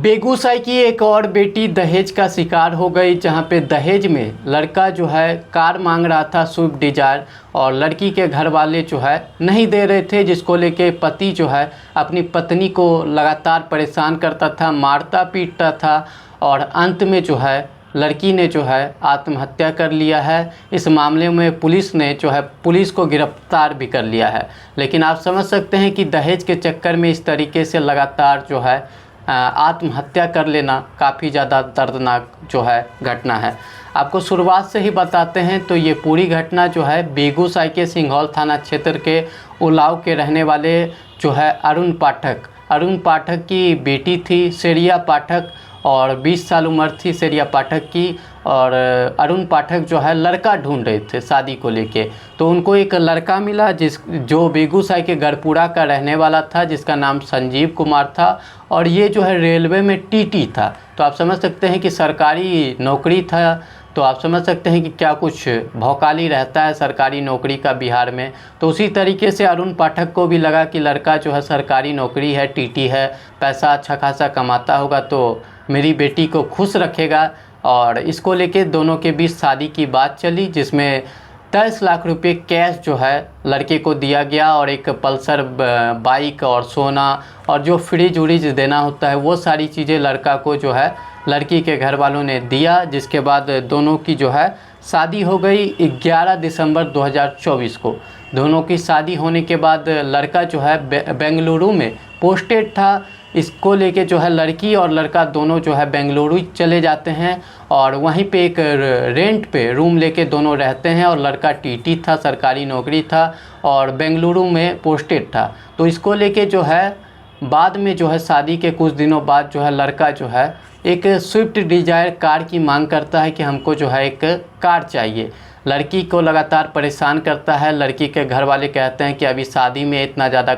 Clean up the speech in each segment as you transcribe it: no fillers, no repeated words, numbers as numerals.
बेगूसराय की एक और बेटी दहेज का शिकार हो गई, जहां पे दहेज में लड़का जो है कार मांग रहा था स्विफ्ट डिजायर, और लड़की के घर वाले जो है नहीं दे रहे थे, जिसको लेके पति जो है अपनी पत्नी को लगातार परेशान करता था, मारता पीटता था, और अंत में जो है लड़की ने जो है आत्महत्या कर लिया है। इस मामले में पुलिस ने जो है पुलिस को गिरफ्तार भी कर लिया है। लेकिन आप समझ सकते हैं कि दहेज के चक्कर में इस तरीके से लगातार जो है आत्महत्या कर लेना काफ़ी ज़्यादा दर्दनाक जो है घटना है। आपको शुरुआत से ही बताते हैं तो ये पूरी घटना जो है बेगूसराय के सिंघौल थाना क्षेत्र के उलाव के रहने वाले जो है अरुण पाठक की बेटी थी सेरिया पाठक, और 20 साल उम्र थी सेरिया पाठक की। और अरुण पाठक जो है लड़का ढूंढ रहे थे शादी को लेके, तो उनको एक लड़का मिला जो बेगूसराय के गढ़पुरा का रहने वाला था, जिसका नाम संजीव कुमार था, और ये जो है रेलवे में टीटी था। तो आप समझ सकते हैं कि सरकारी नौकरी था, तो आप समझ सकते हैं कि क्या कुछ भौकाली रहता है सरकारी नौकरी का बिहार में। तो उसी तरीके से अरुण पाठक को भी लगा कि लड़का जो है सरकारी नौकरी है, टीटी है, पैसा अच्छा खासा कमाता होगा, तो मेरी बेटी को खुश रखेगा। और इसको लेके दोनों के बीच शादी की बात चली, जिसमें 23 लाख रुपए कैश जो है लड़के को दिया गया, और एक पल्सर बाइक और सोना और जो फ्रिज उरिज देना होता है वो सारी चीज़ें लड़का को जो है लड़की के घर वालों ने दिया। जिसके बाद दोनों की जो है शादी हो गई 11 दिसंबर 2024 को। दोनों की शादी होने के बाद लड़का जो है बेंगलुरु में पोस्टेड था। इसको लेके जो है लड़की और लड़का दोनों जो है बेंगलुरु चले जाते हैं, और वहीं पे एक रेंट पे रूम लेके दोनों रहते हैं। और लड़का टीटी था, सरकारी नौकरी था, और बेंगलुरु में पोस्टेड था। तो इसको लेके जो है बाद में जो है शादी के कुछ दिनों बाद जो है लड़का जो है एक स्विफ्ट डिजायर कार की मांग करता है कि हमको जो है एक कार चाहिए। लड़की को लगातार परेशान करता है। लड़की के घर वाले कहते हैं कि अभी शादी में इतना ज़्यादा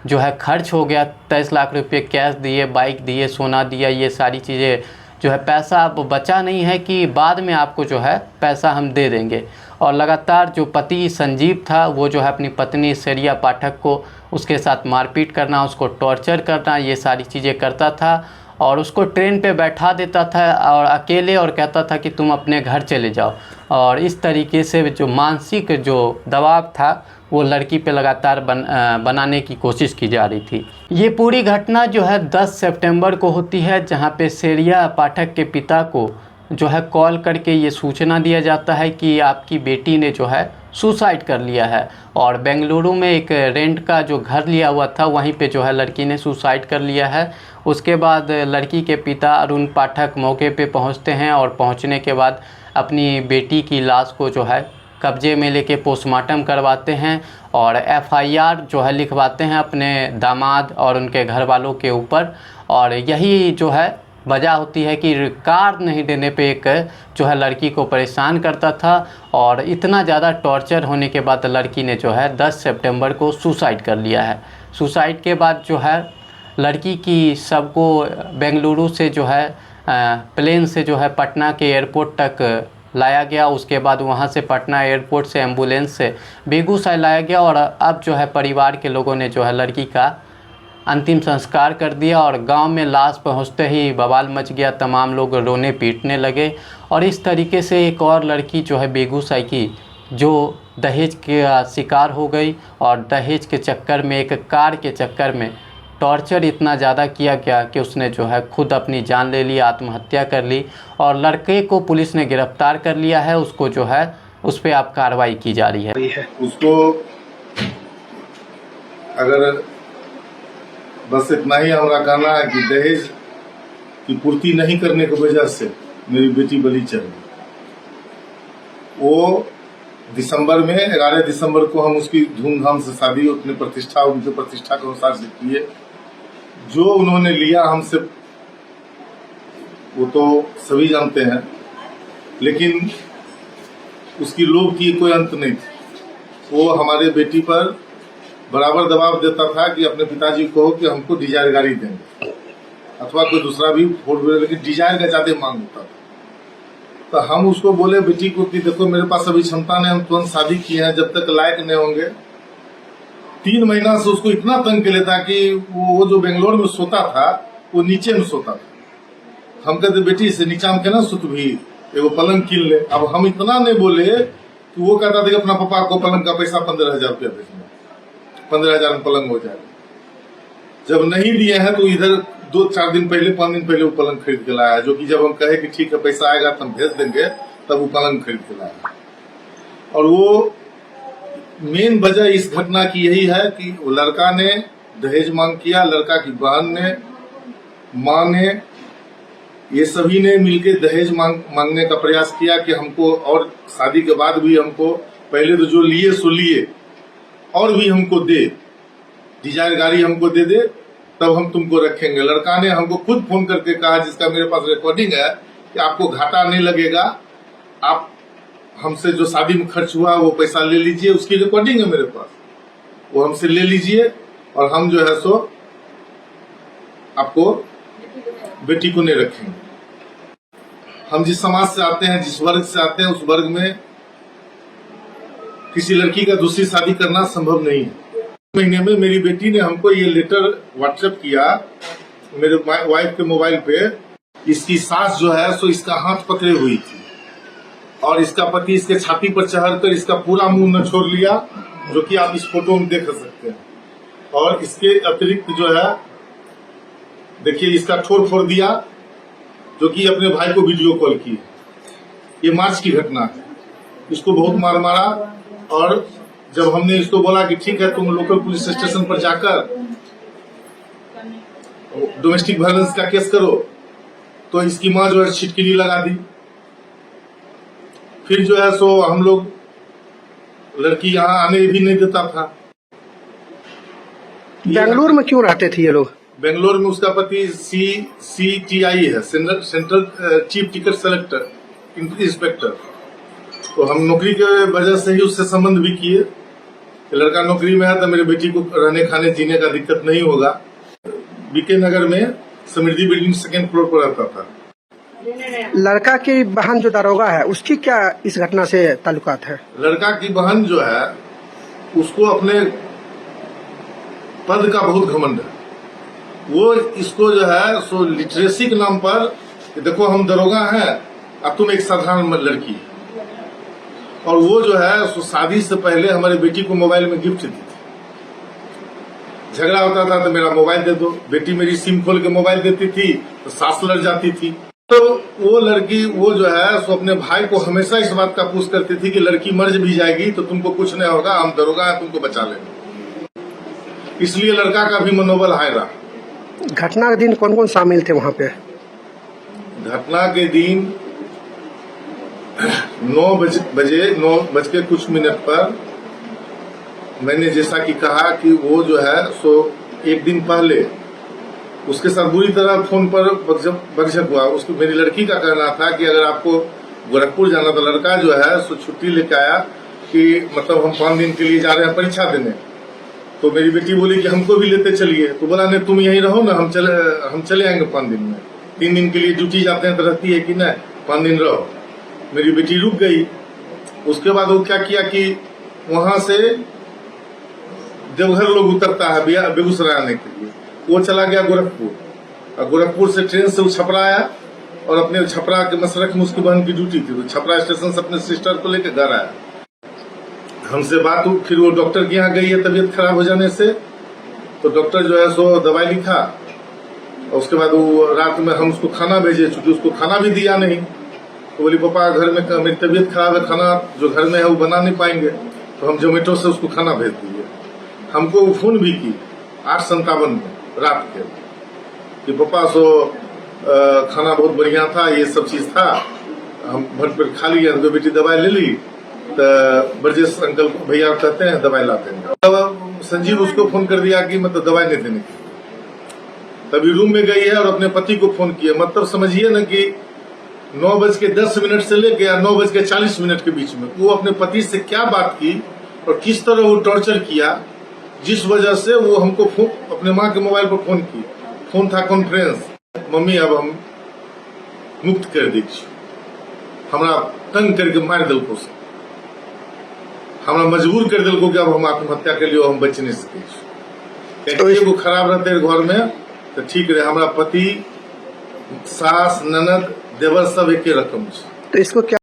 जो है खर्च हो गया, 23 लाख रुपए कैश दिए, बाइक दिए, सोना दिया, ये सारी चीज़ें जो है पैसा अब बचा नहीं है कि बाद में आपको जो है पैसा हम दे देंगे। और लगातार जो पति संजीव था वो जो है अपनी पत्नी सेरिया पाठक को उसके साथ मारपीट करना, उसको टॉर्चर करना, ये सारी चीज़ें करता था। और उसको ट्रेन पे बैठा देता था और अकेले, और कहता था कि तुम अपने घर चले जाओ। और इस तरीके से जो मानसिक जो दबाव था वो लड़की पे लगातार बनाने की कोशिश की जा रही थी। ये पूरी घटना जो है 10 सितंबर को होती है, जहाँ पे सेरिया पाठक के पिता को जो है कॉल करके ये सूचना दिया जाता है कि आपकी बेटी ने जो है सुसाइड कर लिया है। और बेंगलुरु में एक रेंट का जो घर लिया हुआ था वहीं पे जो है लड़की ने सुसाइड कर लिया है। उसके बाद लड़की के पिता अरुण पाठक मौके पे पहुंचते हैं, और पहुंचने के बाद अपनी बेटी की लाश को जो है कब्जे में लेके पोस्टमार्टम करवाते हैं, और एफआईआर जो है लिखवाते हैं अपने दामाद और उनके घर वालों के ऊपर। और यही जो है वजह होती है कि कार नहीं देने पे एक जो है लड़की को परेशान करता था, और इतना ज़्यादा टॉर्चर होने के बाद लड़की ने जो है 10 सितंबर को सुसाइड कर लिया है। सुसाइड के बाद जो है लड़की की सबको बेंगलुरु से जो है प्लेन से जो है पटना के एयरपोर्ट तक लाया गया। उसके बाद वहां से पटना एयरपोर्ट से एम्बुलेंस से बेगूसराय लाया गया, और अब जो है परिवार के लोगों ने जो है लड़की का अंतिम संस्कार कर दिया। और गांव में लाश पहुंचते ही बवाल मच गया, तमाम लोग रोने पीटने लगे। और इस तरीके से एक और लड़की जो है बेगूसराय की जो दहेज के शिकार हो गई, और दहेज के चक्कर में, एक कार के चक्कर में टॉर्चर इतना ज़्यादा किया गया कि उसने जो है खुद अपनी जान ले ली, आत्महत्या कर ली। और लड़के को पुलिस ने गिरफ्तार कर लिया है, उसको जो है उस पर अब कार्रवाई की जा रही है। उसको अगर बस इतना ही हमारा कहना है कि दहेज की पूर्ति नहीं करने की वजह से मेरी बेटी बलि चढ़ गई। वो दिसंबर में 11 दिसंबर को हम उसकी धूमधाम से शादी अपने प्रतिष्ठा, उनके प्रतिष्ठा के अनुसार से किए। जो उन्होंने लिया हमसे वो तो सभी जानते हैं, लेकिन उसकी लोभ की कोई अंत नहीं थी। वो हमारे बेटी पर बराबर दबाव देता था कि अपने पिताजी को कि हमको डिजायर गाड़ी देंगे अथवा कोई दूसरा भी फोर व्हीलर, लेकिन डिजायर का ज्यादा मांग होता था। तो हम उसको बोले बेटी को कि देखो मेरे पास अभी क्षमता नहीं, हम तुरंत शादी किए हैं, जब तक लायक नहीं होंगे। 3 महीना से उसको इतना तंग के लेता कि वो जो बेंगलोर में सोता था वो नीचे में सोता था। हम कहते बेटी से नीचा में केना सुत भी, एगो पलंग कीन ले। अब हम इतना नहीं बोले कि वो कहता था कि अपना पापा को पलंग का पैसा 15,000 रुपया भेजना, 15,000 में पलंग हो जाएगा। जब नहीं दिए हैं तो इधर 2-4 दिन पहले 5 दिन पहले वो पलंग खरीद के लाया, जो कि जब हम कहे कि ठीक है पैसा आएगा तो हम भेज देंगे, तब वो पलंग खरीद के लाया। और वो मेन वजह इस घटना की यही है कि वो लड़का ने दहेज मांग किया, लड़का की बहन ने, माँ ने, ये सभी ने मिलकर दहेज मांगने का प्रयास किया कि हमको, और शादी के बाद भी हमको, पहले तो जो लिए सो लिए, और भी हमको दे, डिजायर गाड़ी हमको दे दे, तब हम तुमको रखेंगे। लड़का ने हमको खुद फोन करके कहा, जिसका मेरे पास रिकॉर्डिंग है, कि आपको घाटा नहीं लगेगा, आप हमसे जो शादी में खर्च हुआ वो पैसा ले लीजिए। उसकी रिकॉर्डिंग है मेरे पास, वो हमसे ले लीजिए और हम जो है सो आपको बेटी को नहीं रखेंगे। हम जिस समाज से आते हैं, जिस वर्ग से आते हैं, उस वर्ग में किसी लड़की का दूसरी शादी करना संभव नहीं है। महीने में मेरी बेटी ने हमको ये लेटर व्हाट्सएप किया मेरे वाइफ के मोबाइल पे। इसकी सास जो है सो इसका हाथ पकड़े हुई थी और इसका पति इसके छाती पर चढ़कर इसका पूरा मुंह नचोड़ लिया, जो कि आप इस फोटो में देख सकते हैं। और इसके अतिरिक्त जो है देखिए इसका ठोर फोड़ दिया, जो कि अपने भाई को वीडियो कॉल की। ये मार्च की घटना है। इसको बहुत मार मारा, और जब हमने इसको बोला कि ठीक है तुम लोकल पुलिस स्टेशन पर जाकर डोमेस्टिक वायलेंस का केस करो, तो इसकी माँ जो है छिटकिली लगा दी। फिर जो है सो हम लोग, लड़की यहाँ आने भी नहीं देता था। बेंगलुरु में क्यों रहते थे ये लोग? बेंगलोर में उसका पति CTI है, central chief ticket selector inspector. तो हम नौकरी के वजह से ही उससे संबंध भी किए। लड़का नौकरी में है तो मेरी बेटी को रहने खाने जीने का दिक्कत नहीं होगा। बीके नगर में समृद्धि बिल्डिंग 2nd फ्लोर पर रहता था। लड़का की बहन जो दरोगा है, उसकी क्या इस घटना से ताल्लुकात है? लड़का की बहन जो है उसको अपने पद का बहुत घमंड है। वो इसको जो है सो लिटरेसी के नाम पर, देखो हम दरोगा हैं अब तुम एक साधारण लड़की है। और वो जो है सो शादी से पहले हमारी बेटी को मोबाइल में गिफ्ट दी थी। झगड़ा होता था तो मेरा मोबाइल दे दो, बेटी मेरी सिम खोल के मोबाइल देती थी तो सास लड़ जाती थी। तो वो लड़की वो जो है सो अपने भाई को हमेशा इस बात का पूछ करती थी कि लड़की मर भी जाएगी तो तुमको कुछ नहीं होगा, हम दरोगा हैं, तुमको बचा लेंगे। इसलिए लड़का का भी मनोबल हाई रहा। घटना के दिन कौन कौन शामिल थे वहाँ पे? घटना के दिन 9 कुछ मिनट पर मैंने जैसा कि कहा कि वो जो है सो एक दिन पहले उसके साथ बुरी तरह फोन पर बकझक हुआ। उसको मेरी लड़की का कहना था कि अगर आपको गोरखपुर जाना तो लड़का जो है सो छुट्टी लेके आया कि मतलब हम 5 दिन के लिए जा रहे हैं परीक्षा देने। तो मेरी बेटी बोली कि हमको भी लेते चलिए। तो बोला नहीं तुम यहीं रहो ना, हम चले आएंगे 5 दिन में। 3 दिन के लिए ड्यूटी जाते हैं तो रहती है कि नहीं, 5 दिन रहो। मेरी बेटी रुक गई। उसके बाद वो क्या किया कि वहां से देवघर लोग उतरता है बेगूसराय आने के लिए, वो चला गया गोरखपुर। और गोरखपुर से ट्रेन से वो छपरा आया और अपने छपरा के मसरख में उसकी बहन की ड्यूटी थी, तो छपरा स्टेशन से अपने सिस्टर को लेकर घर आया। हमसे बात हुई, फिर वो डॉक्टर के यहाँ गई है तबीयत खराब हो जाने से। तो डॉक्टर जो है सो दवाई लिखा और उसके बाद वो रात में हम उसको खाना भेजे, चूंकि उसको खाना भी दिया नहीं। तो बोली पापा घर में मेरी तबीयत खराब है, खाना जो घर में है वो बना नहीं पाएंगे। तो हम जोमेटो से उसको खाना भेज दिए। हमको वो फोन भी की 8:57 में रात के कि पापा सो खाना बहुत बढ़िया था, ये सब चीज था, हम भर पेट खा लिया। तो बेटी दवाई ले ली तो ब्रजेश अंकल को भैया कहते हैं दवाई लाते हैं। तब संजीव उसको फोन कर दिया कि मतलब दवाई नहीं देने की। तभी रूम में गई है और अपने पति को फोन किया। मतलब समझिए ना कि 9:10 से लेके 9:40 के बीच में वो अपने पति से क्या बात की और किस तरह वो टॉर्चर किया, जिस वजह से वो हमको अपने माँ के मोबाइल पर फोन की। फोन था कॉन्फ्रेंस, मम्मी अब हम मुक्त कर दीजिए, हमरा तंग करके मार दिलको से, हमरा मजबूर कर दिलको कि अब हम आत्महत्या के लिए हम बच नहीं सके। तो एगो खराब रहते घर में तो ठीक रहे। हमारा पति, सास, ननद, देवर सब एके रकम। तो इसको क्या